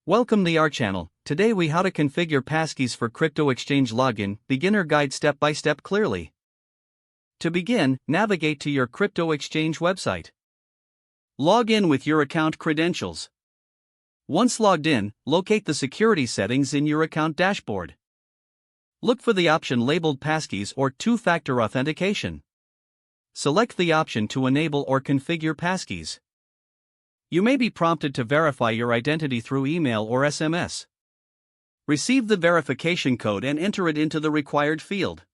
Welcome to our channel. Today we how to configure passkeys for crypto exchange login, beginner guide step by step clearly. To begin, navigate to your crypto exchange website. Log in with your account credentials. Once logged in, locate the security settings in your account dashboard. Look for the option labeled Passkeys or two-factor authentication. Select the option to enable or configure passkeys. You may be prompted to verify your identity through email or SMS. Receive the verification code and enter it into the required field.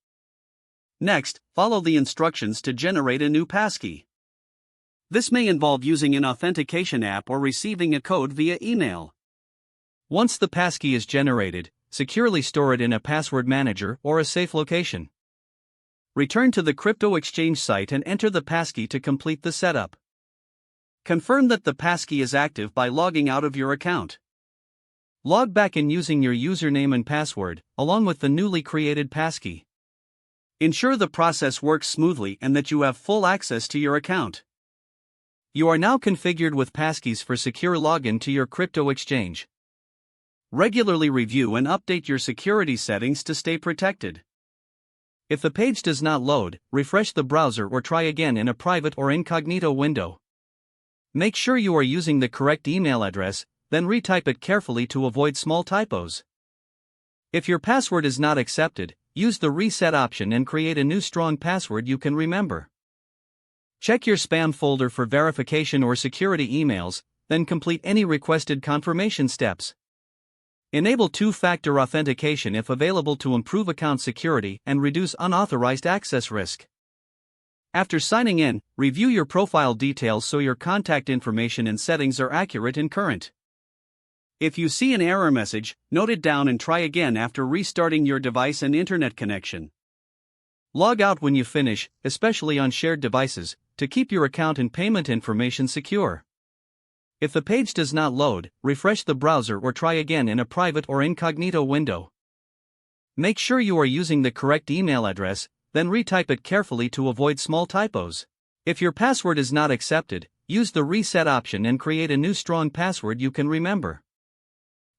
Next, follow the instructions to generate a new passkey. This may involve using an authentication app or receiving a code via email. Once the passkey is generated, securely store it in a password manager or a safe location. Return to the crypto exchange site and enter the passkey to complete the setup. Confirm that the passkey is active by logging out of your account. Log back in using your username and password, along with the newly created passkey. Ensure the process works smoothly and that you have full access to your account. You are now configured with passkeys for secure login to your crypto exchange. Regularly review and update your security settings to stay protected. If the page does not load, refresh the browser or try again in a private or incognito window. Make sure you are using the correct email address, then retype it carefully to avoid small typos. If your password is not accepted, use the reset option and create a new strong password you can remember. Check your spam folder for verification or security emails, then complete any requested confirmation steps. Enable two-factor authentication if available to improve account security and reduce unauthorized access risk. After signing in, review your profile details so your contact information and settings are accurate and current. If you see an error message, note it down and try again after restarting your device and internet connection. Log out when you finish, especially on shared devices, to keep your account and payment information secure. If the page does not load, refresh the browser or try again in a private or incognito window. Make sure you are using the correct email address, then retype it carefully to avoid small typos. If your password is not accepted, use the reset option and create a new strong password you can remember.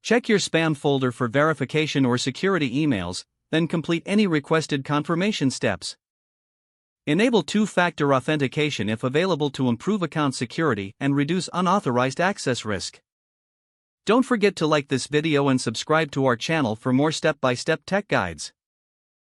Check your spam folder for verification or security emails, then complete any requested confirmation steps. Enable two-factor authentication if available to improve account security and reduce unauthorized access risk. Don't forget to like this video and subscribe to our channel for more step-by-step tech guides.